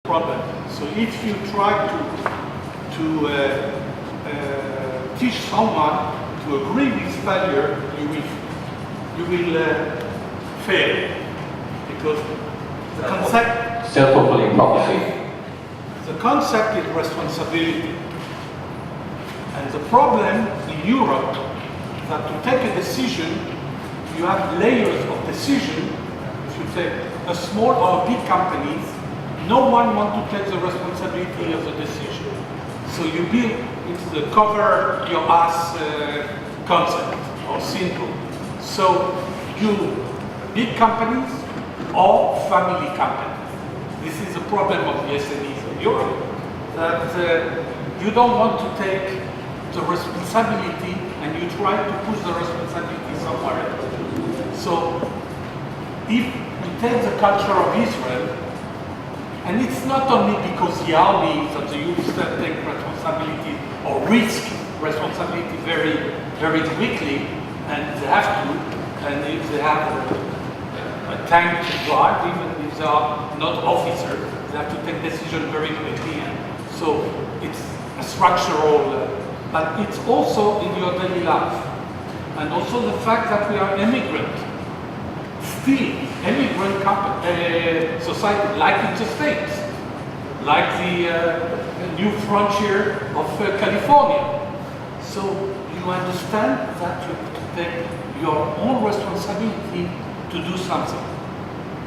problem. So if you try to teach someone to agree with failure, you will fail, because the concept. Self-fulfilling prophecy. The concept is responsibility. And the problem in Europe is that to take a decision, you have layers of decision. If you take a small or a big companies, no one wants to take the responsibility of the decision. So you build into the cover your ass concept or syndrome. So you big companies or family companies. This is the problem of the SMEs in Europe, that you don't want to take the responsibility and you try to push the responsibility somewhere else. So if we take the culture of Israel, and it's not only because the army that the youth take responsibility or risk responsibility very, very quickly, and they have to, and if they have a tank to drive, even if they are not officers, they have to take decisions very quickly. And so it's a structural, but it's also in your daily life. And also the fact that we are immigrant, still immigrant society, like in the States, like the new frontier of California. So you understand that you have to take your own responsibility to do something.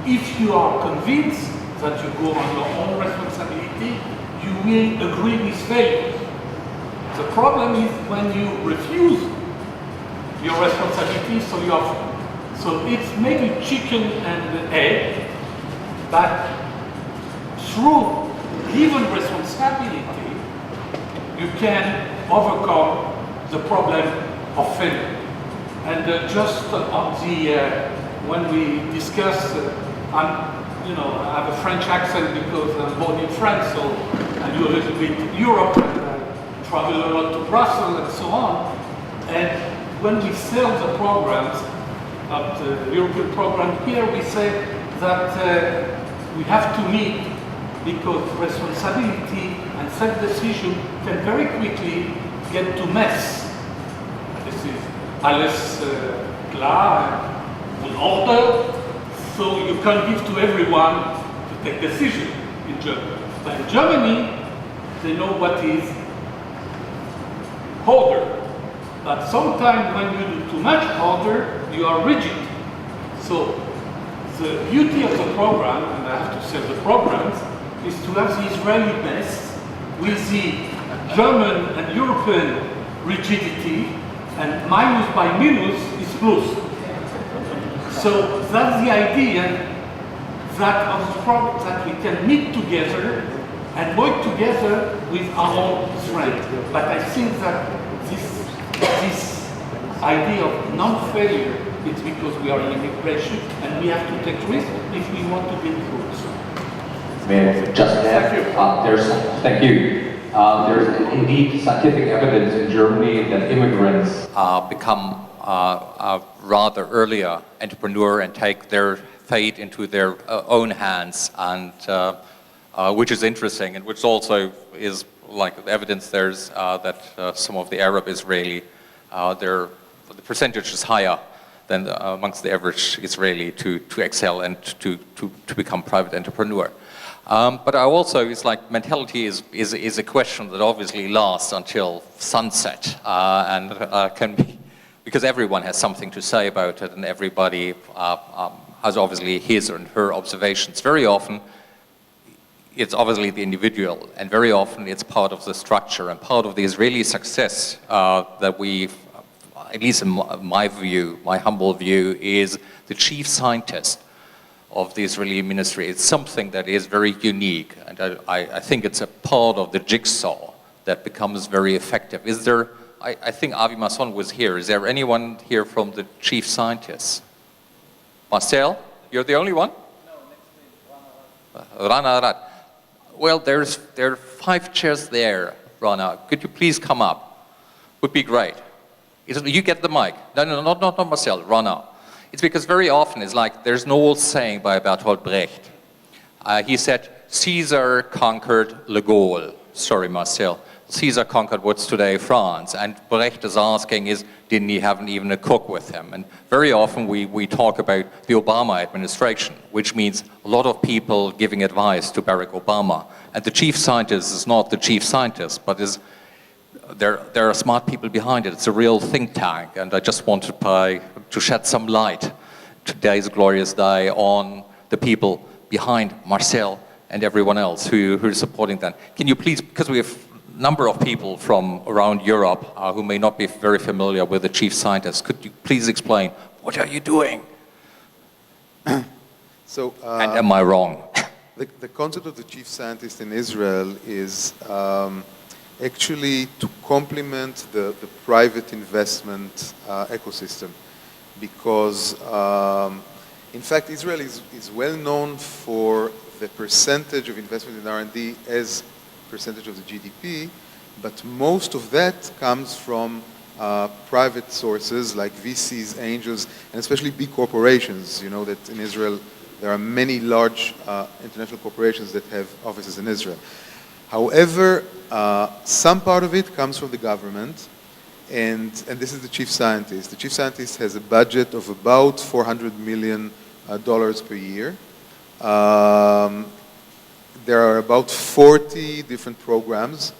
If you are convinced that you go on your own responsibility, you will agree with failure. The problem is when you refuse your responsibility, so it's maybe chicken and egg, but through given responsibility, you can overcome the problem of failure. And just on the when we discuss, I have a French accent because I'm born in France, so I do a little bit Europe, and travel a lot to Brussels and so on. And when we sell the programs, the European program here, we say that we have to meet, because responsibility and self-decision can very quickly get to mess. This is alles klar, in order, so you can't give to everyone to take decision in Germany. But in Germany, they know what is order. But sometimes when you do too much order, you are rigid. So the beauty of the program, and I have to say the programs, is to have the Israeli best with the German and European rigidity, and minus by minus is plus. So that's the idea, that of the program, that we can meet together and work together with our own strength. But I think that this idea of non-failure is because we are in immigration and we have to take risks if we want to build groups. Just add, thank you. There's indeed scientific evidence in Germany that immigrants become rather earlier entrepreneur and take their fate into their own hands, and which is interesting, and which also is like evidence there's that some of the Arab Israeli, the percentage is higher than amongst the average Israeli to excel and to become private entrepreneur. But I also, it's like mentality is a question that obviously lasts until sunset, and can be, because everyone has something to say about it, and everybody has obviously his or her observations. Very often, it's obviously the individual, and very often it's part of the structure, and part of the Israeli success that we, at least in my view, my humble view, is the chief scientist of the Israeli ministry. It's something that is very unique, and I think it's a part of the jigsaw that becomes very effective. Is there, I think Avi Masson was here. Is there anyone here from the chief scientists? Marcel, you're the only one? No, next to Rana Arad. Well, there are 5 chairs there, Rana. Could you please come up? Would be great. You get the mic. No, not Marcel, Rana. It's because very often it's like there's an old saying by Bertolt Brecht. He said, Caesar conquered Le Gaulle. Sorry, Marcel. Caesar conquered what's today France. And Brecht is asking is, didn't he have even a cook with him? And very often we talk about the Obama administration, which means a lot of people giving advice to Barack Obama. And the chief scientist is not the chief scientist, but there are smart people behind it. It's a real think tank. And I just wanted to shed some light today's glorious day on the people behind Marcel and everyone else who is supporting that. Can you please, because we have a number of people from around Europe who may not be very familiar with the chief scientist, could you please explain, what are you doing? So, and am I wrong? The concept of the chief scientist in Israel is actually to complement the private investment ecosystem, because in fact Israel is well known for the percentage of investment in R&D as percentage of the GDP, but most of that comes from private sources like VCs, angels, and especially big corporations. You know that in Israel there are many large international corporations that have offices in Israel. However, some part of it comes from the government, and this is the chief scientist. The chief scientist has a budget of about $400 million per year. There are about 40 different programs.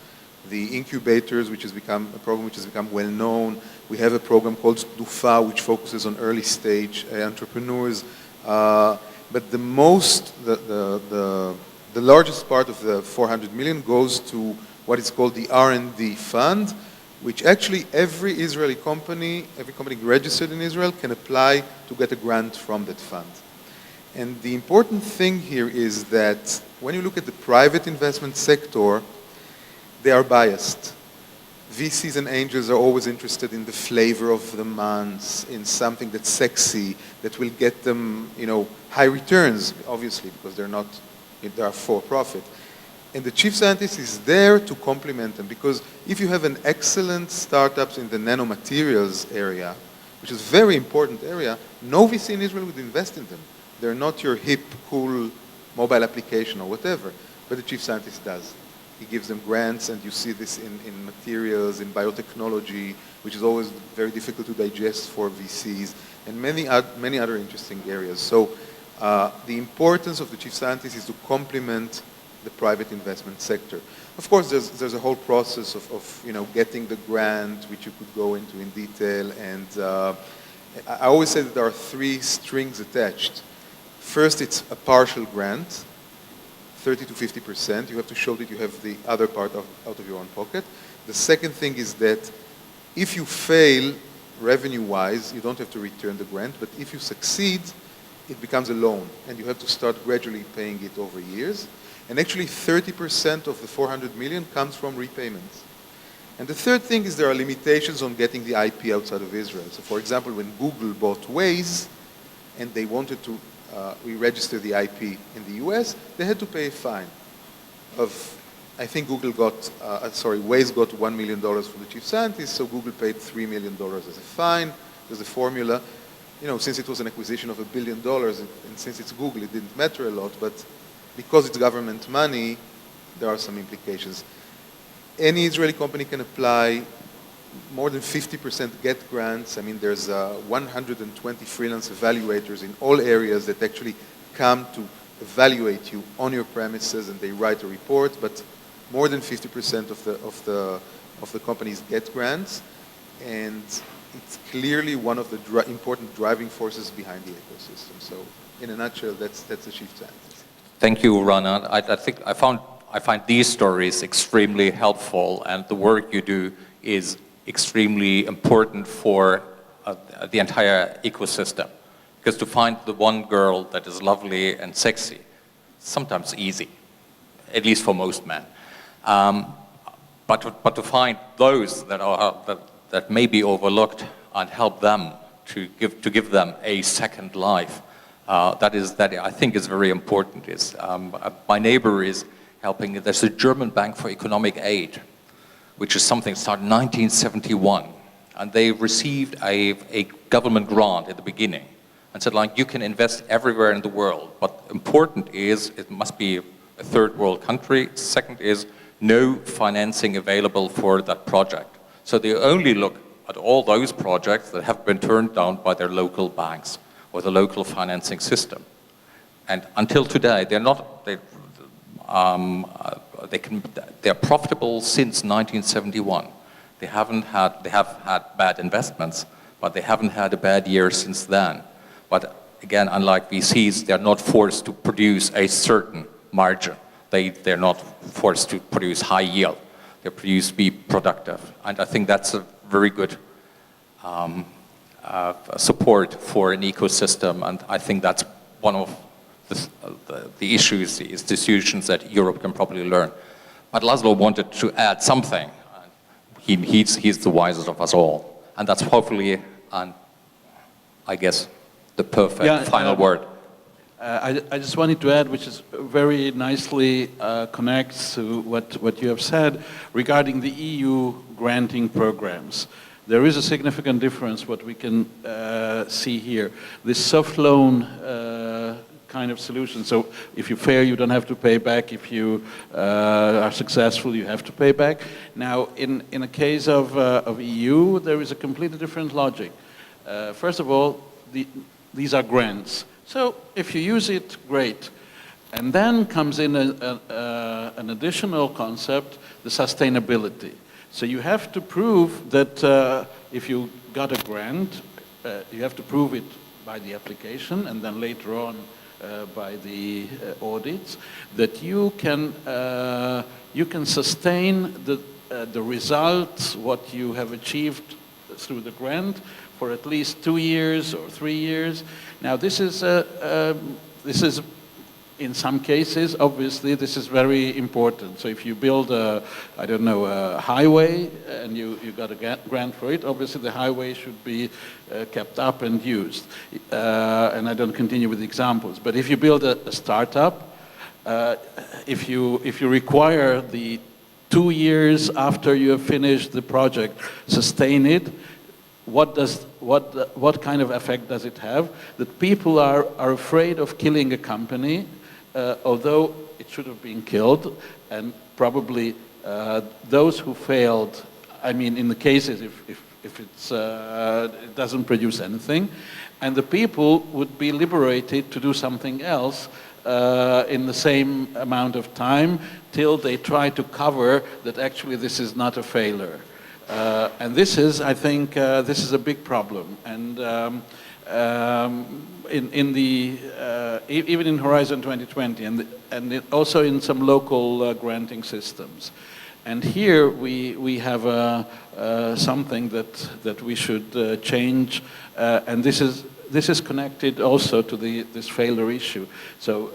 The incubators, which has become a program which has become well known. We have a program called Dufa, which focuses on early stage entrepreneurs. But the largest part of the 400 million goes to what is called the R&D fund, which actually every Israeli company, every company registered in Israel can apply to get a grant from that fund. And the important thing here is that when you look at the private investment sector, they are biased. VCs and angels are always interested in the flavor of the month, in something that's sexy, that will get them, high returns, obviously, because they are for profit. And the chief scientist is there to complement them, because if you have an excellent startups in the nanomaterials area, which is a very important area, no VC in Israel would invest in them. They're not your hip, cool mobile application or whatever, but the chief scientist does. He gives them grants, and you see this in materials, in biotechnology, which is always very difficult to digest for VCs, and many other interesting areas. So the importance of the chief scientist is to complement the private investment sector. Of course, there's a whole process of getting the grant, which you could go into in detail, and I always say that there are three strings attached. First, it's a partial grant, 30 to 50%. You have to show that you have the other part out of your own pocket. The second thing is that if you fail revenue-wise, you don't have to return the grant, but if you succeed, it becomes a loan, and you have to start gradually paying it over years. And actually 30% of the 400 million comes from repayments. And the third thing is there are limitations on getting the IP outside of Israel. So for example, when Google bought Waze, and they wanted to re-register the IP in the US, they had to pay a fine of, I think Waze got $1 million from the chief scientist, so Google paid $3 million as a fine. There's a formula. Since it was an acquisition of $1 billion, and since it's Google, it didn't matter a lot, but because it's government money, there are some implications. Any Israeli company can apply. More than 50% get grants. I mean, there's 120 freelance evaluators in all areas that actually come to evaluate you on your premises, and they write a report. But more than 50% of the companies get grants, and it's clearly one of the important driving forces behind the ecosystem. So, in a nutshell, that's the chief scientist. Thank you, Rana. I think I find these stories extremely helpful, and the work you do is extremely important for the entire ecosystem. Because to find the one girl that is lovely and sexy, sometimes easy, at least for most men. But to find those that may be overlooked and help them to give them a second life, that I think is very important. My neighbor is helping. There's a German Bank for Economic Aid, which is something started in 1971. And they received a government grant at the beginning and said, you can invest everywhere in the world, but important is it must be a third world country. Second is no financing available for that project. So they only look at all those projects that have been turned down by their local banks or the local financing system. And until today, they're profitable since 1971. They have had bad investments, but they haven't had a bad year since then. But again, unlike VCs, they're not forced to produce a certain margin. They're not forced to produce high yield. They're produced to be productive. And I think that's a very good support for an ecosystem. And I think that's one of the issues, the institutions that Europe can probably learn. But Laszlo wanted to add something. He's the wisest of us all. And that's hopefully, I guess, the perfect final word. I just wanted to add, which is very nicely connects to what you have said regarding the EU granting programs. There is a significant difference what we can see here. This soft loan kind of solution. So if you fail, you don't have to pay back. If you are successful, you have to pay back. Now, in a case of EU, there is a completely different logic. First of all, these are grants. So if you use it, great. And then comes in an additional concept, the sustainability. So you have to prove that if you got a grant, you have to prove it by the application and then later on by the audits, that you can sustain the results, what you have achieved through the grant, for at least 2 years or 3 years. Now this is in some cases, obviously, this is very important. So if you build a highway and you got a grant for it, obviously the highway should be kept up and used. And I don't continue with examples. But if you build a startup, if you require the 2 years after you have finished the project, sustain it, what kind of effect does it have? That people are afraid of killing a company, although it should have been killed, and probably those who failed, I mean, in the cases if it doesn't produce anything, and the people would be liberated to do something else in the same amount of time till they try to cover that actually this is not a failure. And this is, I think, this is a big problem. And even in Horizon 2020, and also in some local granting systems. And here we have something that we should change, and this is connected also to this failure issue. So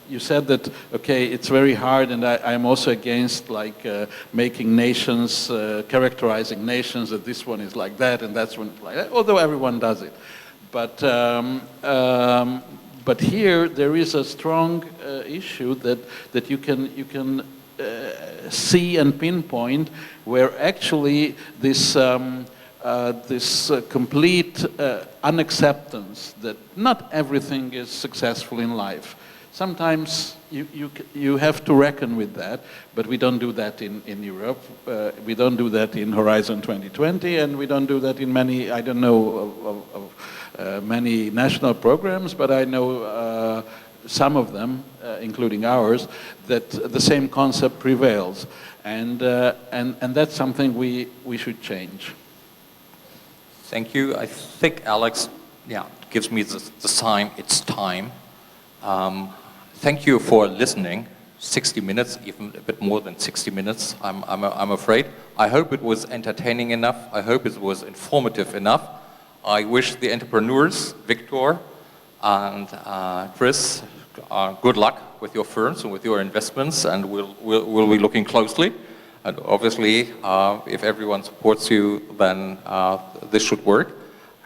you said that, okay, it's very hard, and I'm also against making nations, characterizing nations, that this one is like that and that's one is like that, although everyone does it. But here there is a strong issue that you can see and pinpoint where actually this complete unacceptance that not everything is successful in life. Sometimes you have to reckon with that, but we don't do that in Europe. We don't do that in Horizon 2020, and we don't do that in many, I don't know of many national programs, but I know some of them, including ours, that the same concept prevails. And that's something we should change. Thank you. I think Alex, gives me the sign it's time. Thank you for listening. 60 minutes, even a bit more than 60 minutes, I'm afraid. I hope it was entertaining enough. I hope it was informative enough. I wish the entrepreneurs, Victor and Chris, good luck with your firms and with your investments, and we'll be looking closely. And obviously, if everyone supports you, then this should work.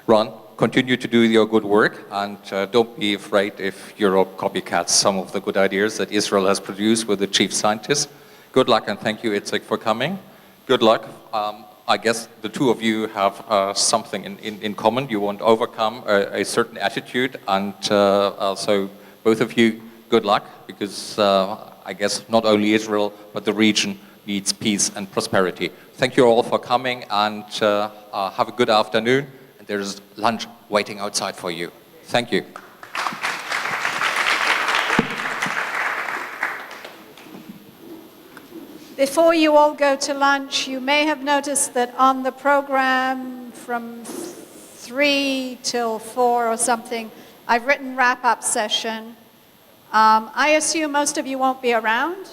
Ron, continue to do your good work, and don't be afraid if Europe copycats some of the good ideas that Israel has produced with the chief scientists. Good luck, and thank you, Itzik, for coming. Good luck. I guess the two of you have something in common. You want to overcome a certain attitude, and so both of you, good luck, because I guess not only Israel, but the region needs peace and prosperity. Thank you all for coming, and have a good afternoon. And there's lunch waiting outside for you. Thank you. Before you all go to lunch, you may have noticed that on the program from 3 till 4 or something, I've written wrap-up session. I assume most of you won't be around.